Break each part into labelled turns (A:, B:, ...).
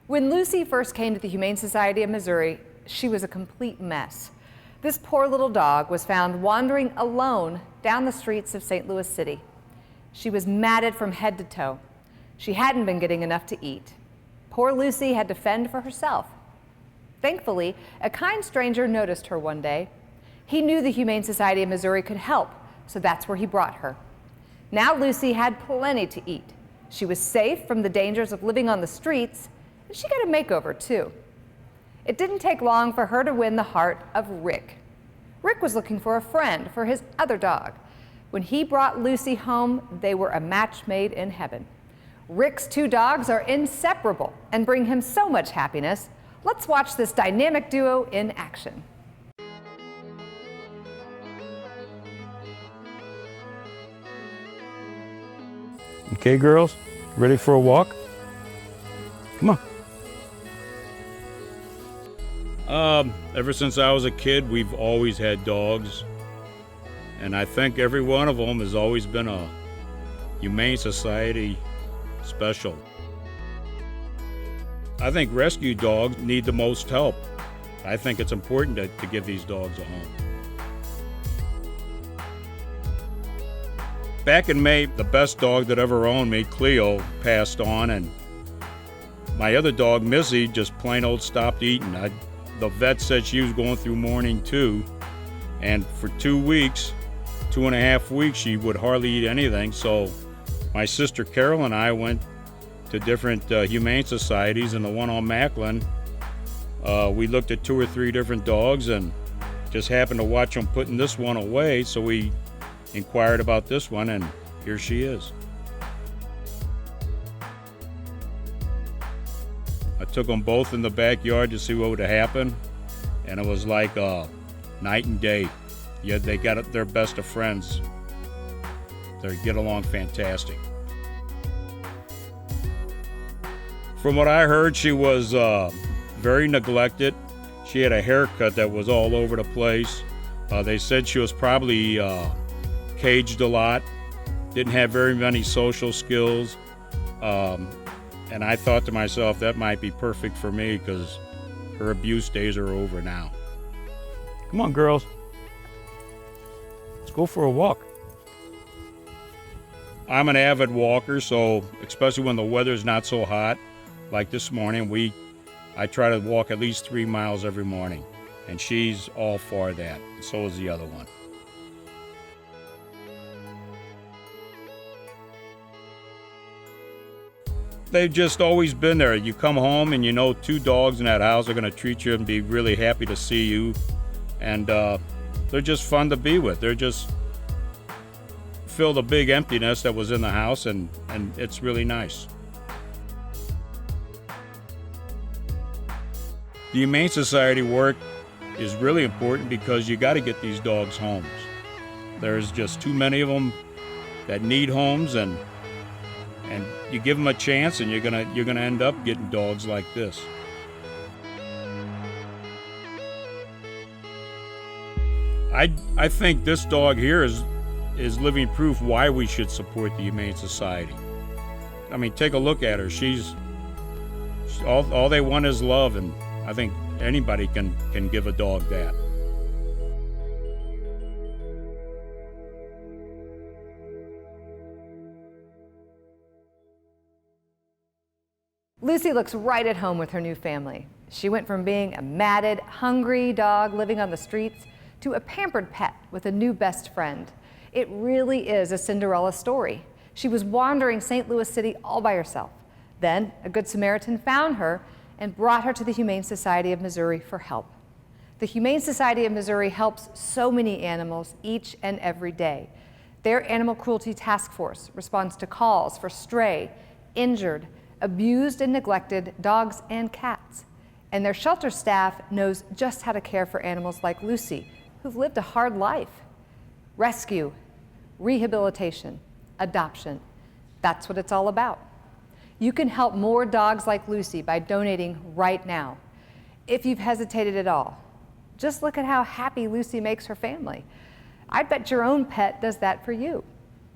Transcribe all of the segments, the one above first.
A: When Lucy first came to the Humane Society of Missouri, she was a complete mess. This poor little dog was found wandering alone down the streets of St. Louis City. She was matted from head to toe. She hadn't been getting enough to eat. Poor Lucy had to fend for herself. Thankfully, a kind stranger noticed her one day. He knew the Humane Society of Missouri could help, so that's where he brought her. Now Lucy had plenty to eat. She was safe from the dangers of living on the streets, and she got a makeover too. It didn't take long for her to win the heart of Rick. Rick was looking for a friend for his other dog. When he brought Lucy home, they were a match made in heaven. Rick's two dogs are inseparable and bring him so much happiness. Let's watch this dynamic duo in action.
B: Okay, girls, ready for a walk? Come on. Ever since I was a kid, we've always had dogs. And I think every one of them has always been a Humane Society special. I think rescue dogs need the most help. I think it's important to give these dogs a home. Back in May, the best dog that ever owned me, Cleo, passed on, and my other dog, Missy, just plain old stopped eating. The vet said she was going through mourning too, and for 2 weeks, 2.5 weeks, she would hardly eat anything. So my sister Carol and I went to different humane societies, and the one on Macklin, we looked at 2 or 3 different dogs and just happened to watch them putting this one away, so we inquired about this one, and here she is. I took them both in the backyard to see what would happen, and it was like night and day. Yeah, they got their best of friends. They get along fantastic. From what I heard, she was very neglected. She had a haircut that was all over the place. They said she was probably caged a lot, didn't have very many social skills. And I thought to myself, that might be perfect for me because her abuse days are over now. Come on, girls. Let's go for a walk. I'm an avid walker, so especially when the weather's not so hot, like this morning, I try to walk at least 3 miles every morning, and she's all for that, and so is the other one. They've just always been there. You come home and you know 2 dogs in that house are going to treat you and be really happy to see you, and they're just fun to be with. They're just fill the big emptiness that was in the house, and it's really nice. The Humane Society work is really important because you got to get these dogs homes. There's just too many of them that need homes, and you give them a chance, and you're gonna end up getting dogs like this. I think this dog here is living proof why we should support the Humane Society. I mean, take a look at her. She's all they want is love, and I think anybody can give a dog that.
A: Lucy looks right at home with her new family. She went from being a matted, hungry dog living on the streets to a pampered pet with a new best friend. It really is a Cinderella story. She was wandering St. Louis City all by herself. Then a Good Samaritan found her and brought her to the Humane Society of Missouri for help. The Humane Society of Missouri helps so many animals each and every day. Their Animal Cruelty Task Force responds to calls for stray, injured, abused and neglected dogs and cats. And their shelter staff knows just how to care for animals like Lucy, who've lived a hard life. Rescue, rehabilitation, adoption. That's what it's all about. You can help more dogs like Lucy by donating right now. If you've hesitated at all, just look at how happy Lucy makes her family. I bet your own pet does that for you.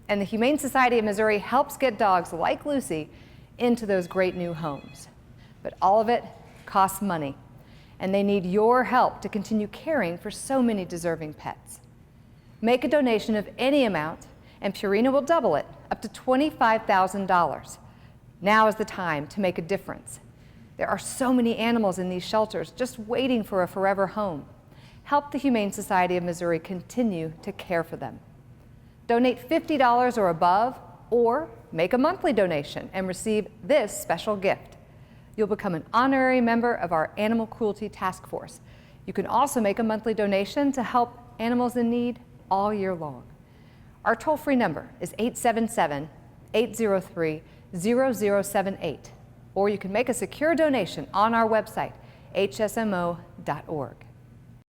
A: And the Humane Society of Missouri helps get dogs like Lucy into those great new homes. But all of it costs money, and they need your help to continue caring for so many deserving pets. Make a donation of any amount, and Purina will double it, up to $25,000. Now is the time to make a difference. There are so many animals in these shelters just waiting for a forever home. Help the Humane Society of Missouri continue to care for them. Donate $50 or above, or make a monthly donation and receive this special gift. You'll become an honorary member of our Animal Cruelty Task Force. You can also make a monthly donation to help animals in need all year long. Our toll-free number is 877-803-0078, or you can make a secure donation on our website, hsmo.org.